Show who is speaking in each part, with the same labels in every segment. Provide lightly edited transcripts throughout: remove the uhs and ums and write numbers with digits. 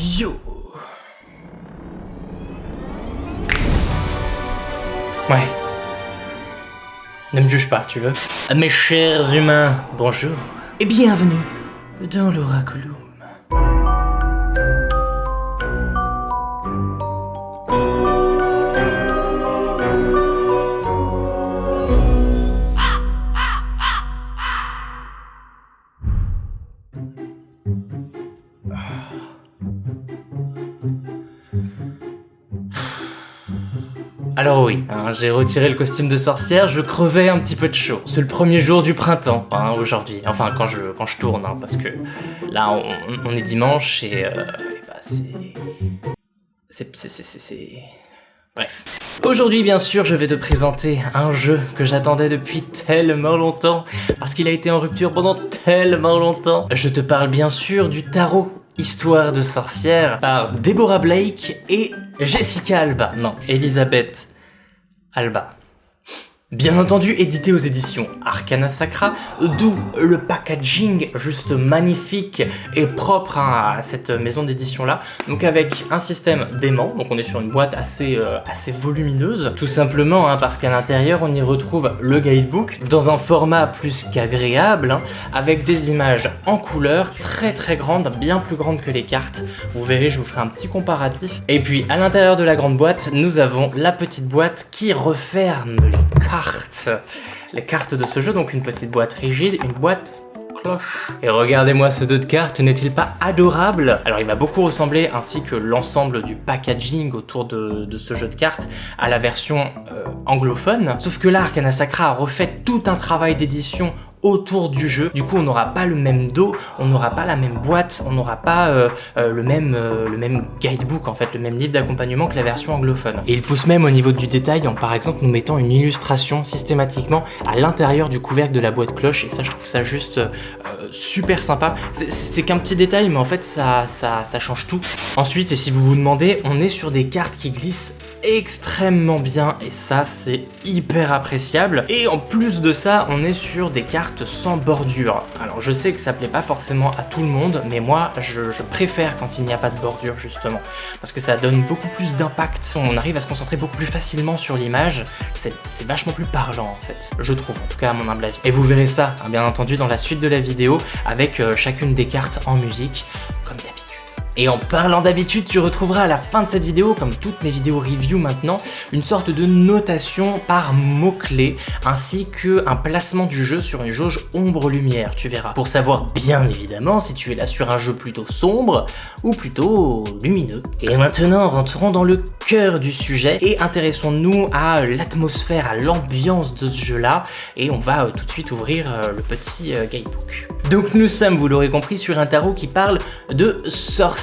Speaker 1: Yo. Ouais. Ne me juge pas, tu veux. Mes chers humains, bonjour. Et bienvenue dans l'Oraculum. Alors oui, j'ai retiré le costume de sorcière, je crevais un petit peu de chaud. C'est le premier jour du printemps, aujourd'hui. Enfin, quand je tourne, parce que là, on est dimanche et bah, c'est... Bref. Aujourd'hui, bien sûr, je vais te présenter un jeu que j'attendais depuis tellement longtemps, parce qu'il a été en rupture pendant tellement longtemps. Je te parle bien sûr du tarot Histoire de sorcière par Deborah Blake et Jessica Alba. Non, Elisabeth Alba. Bien entendu édité aux éditions Arcana Sacra, d'où le packaging juste magnifique et propre à cette maison d'édition là. Donc avec un système d'aimant, donc on est sur une boîte assez volumineuse, tout simplement parce qu'à l'intérieur on y retrouve le guidebook dans un format plus qu'agréable, avec des images en couleur très grandes, bien plus grandes que les cartes. Vous verrez, je vous ferai un petit comparatif. Et puis à l'intérieur de la grande boîte, nous avons la petite boîte qui referme les cartes de ce jeu, donc une petite boîte rigide, une boîte cloche. Et regardez-moi ce dos de cartes, n'est-il pas adorable? Alors il va beaucoup ressembler, ainsi que l'ensemble du packaging autour de ce jeu de cartes, à la version anglophone, sauf que là Arcana Sacra a refait tout un travail d'édition autour du jeu. Du coup on n'aura pas le même dos, on n'aura pas la même boîte, on n'aura pas le même guidebook, en fait, le même livre d'accompagnement que la version anglophone. Et il pousse même au niveau du détail en par exemple nous mettant une illustration systématiquement à l'intérieur du couvercle de la boîte cloche, et ça je trouve ça juste super sympa. C'est qu'un petit détail, mais en fait ça change tout. Ensuite, et si vous vous demandez, on est sur des cartes qui glissent extrêmement bien, et ça c'est hyper appréciable. Et en plus de ça, on est sur des cartes sans bordure. Alors je sais que ça plaît pas forcément à tout le monde, mais moi je préfère quand il n'y a pas de bordure, justement, parce que ça donne beaucoup plus d'impact. On arrive à se concentrer beaucoup plus facilement sur l'image. C'est vachement plus parlant, en fait, je trouve, en tout cas à mon humble avis. Et vous verrez ça, bien entendu, dans la suite de la vidéo, avec chacune des cartes en musique, comme d'habitude. Et en parlant d'habitude, tu retrouveras à la fin de cette vidéo, comme toutes mes vidéos review maintenant, une sorte de notation par mots-clés, ainsi qu'un placement du jeu sur une jauge ombre-lumière, tu verras. Pour savoir bien évidemment si tu es là sur un jeu plutôt sombre ou plutôt lumineux. Et maintenant, rentrons dans le cœur du sujet et intéressons-nous à l'atmosphère, à l'ambiance de ce jeu-là, et on va tout de suite ouvrir le petit guidebook. Donc nous sommes, vous l'aurez compris, sur un tarot qui parle de sorcière.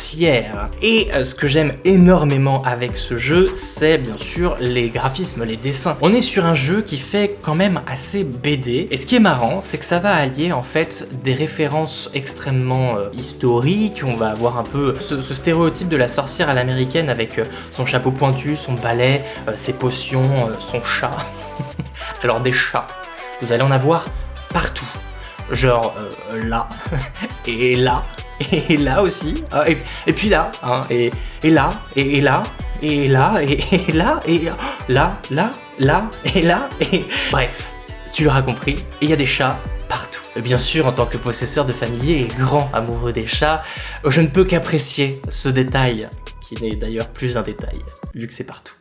Speaker 1: Et ce que j'aime énormément avec ce jeu, c'est bien sûr les graphismes, les dessins. On est sur un jeu qui fait quand même assez BD, et ce qui est marrant, c'est que ça va allier en fait des références extrêmement historiques. On va avoir un peu ce stéréotype de la sorcière à l'américaine, avec son chapeau pointu, son balai, ses potions, son chat. Alors des chats, vous allez en avoir partout. Genre là, et là, et là aussi, et puis là, et là, et là, et là, et là, et là, et là, et... Bref, tu l'auras compris, il y a des chats partout. Et bien sûr, en tant que possesseur de familier et grand amoureux des chats, je ne peux qu'apprécier ce détail, qui n'est d'ailleurs plus un détail, vu que c'est partout.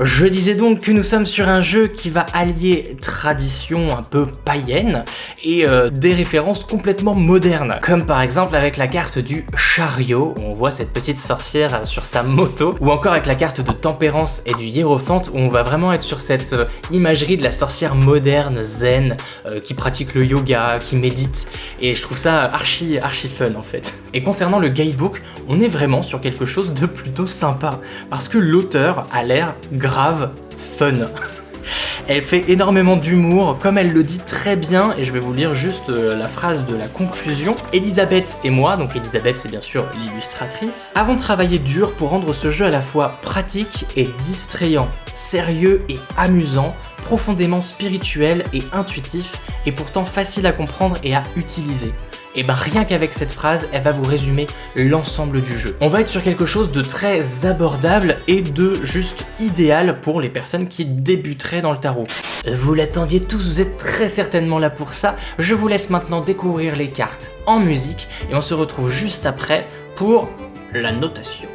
Speaker 1: Je disais donc que nous sommes sur un jeu qui va allier tradition un peu païenne et des références complètement modernes, comme par exemple avec la carte du chariot, où on voit cette petite sorcière sur sa moto, ou encore avec la carte de tempérance et du hiérophante, où on va vraiment être sur cette imagerie de la sorcière moderne, zen, qui pratique le yoga, qui médite, et je trouve ça archi fun en fait. Et concernant le guidebook, on est vraiment sur quelque chose de plutôt sympa, parce que l'auteur a l'air grave fun. Elle fait énormément d'humour, comme elle le dit très bien, et je vais vous lire juste la phrase de la conclusion. Elisabeth et moi, donc Elisabeth c'est bien sûr l'illustratrice, avons travaillé dur pour rendre ce jeu à la fois pratique et distrayant, sérieux et amusant, profondément spirituel et intuitif, et pourtant facile à comprendre et à utiliser. et ben rien qu'avec cette phrase, elle va vous résumer l'ensemble du jeu. On va être sur quelque chose de très abordable et de juste idéal pour les personnes qui débuteraient dans le tarot. Vous l'attendiez tous, vous êtes très certainement là pour ça. Je vous laisse maintenant découvrir les cartes en musique et on se retrouve juste après pour la notation.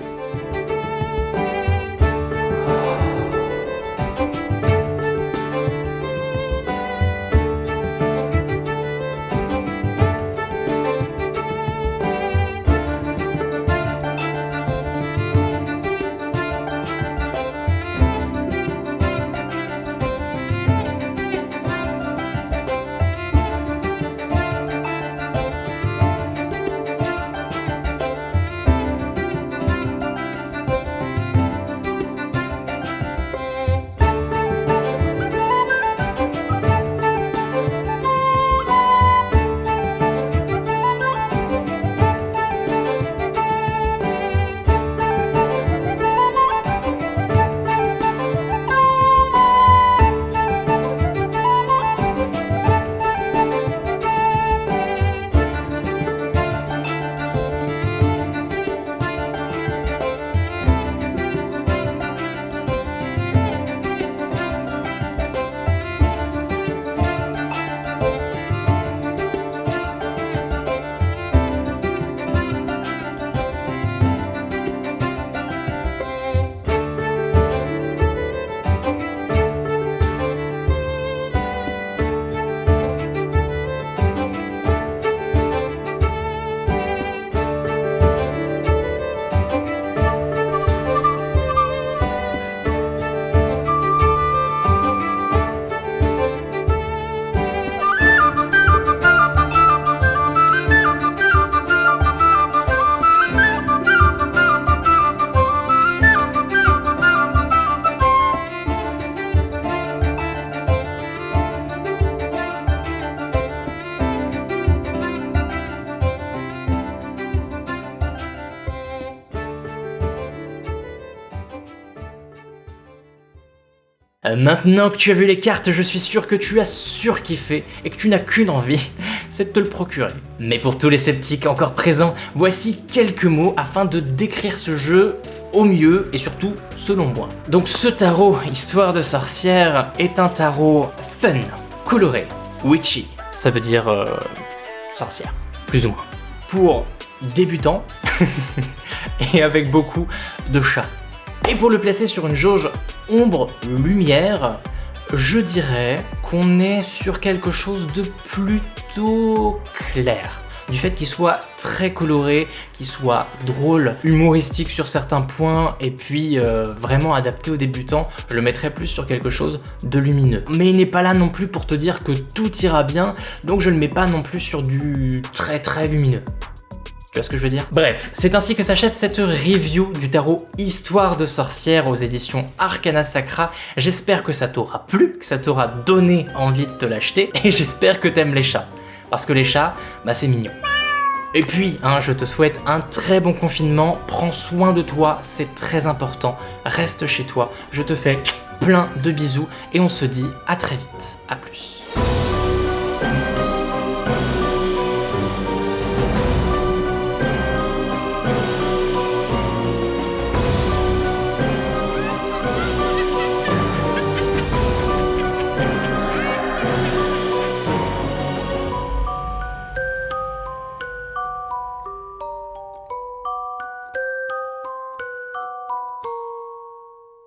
Speaker 1: Maintenant que tu as vu les cartes, je suis sûr que tu as surkiffé et que tu n'as qu'une envie, c'est de te le procurer. Mais pour tous les sceptiques encore présents, voici quelques mots afin de décrire ce jeu au mieux et surtout selon moi. Donc ce tarot, Histoire de sorcière, est un tarot fun, coloré, witchy, ça veut dire sorcière, plus ou moins. Pour débutants et avec beaucoup de chats. Et pour le placer sur une jauge ombre-lumière, je dirais qu'on est sur quelque chose de plutôt clair. Du fait qu'il soit très coloré, qu'il soit drôle, humoristique sur certains points, et puis vraiment adapté aux débutants, je le mettrais plus sur quelque chose de lumineux. Mais il n'est pas là non plus pour te dire que tout ira bien, donc je le mets pas non plus sur du très lumineux. Tu vois ce que je veux dire? Bref, c'est ainsi que s'achève cette review du tarot Histoire de sorcière aux éditions Arcana Sacra. J'espère que ça t'aura plu, que ça t'aura donné envie de te l'acheter, et j'espère que t'aimes les chats. Parce que les chats, bah c'est mignon. Et puis, je te souhaite un très bon confinement, prends soin de toi, c'est très important, reste chez toi, je te fais plein de bisous, et on se dit à très vite, à plus.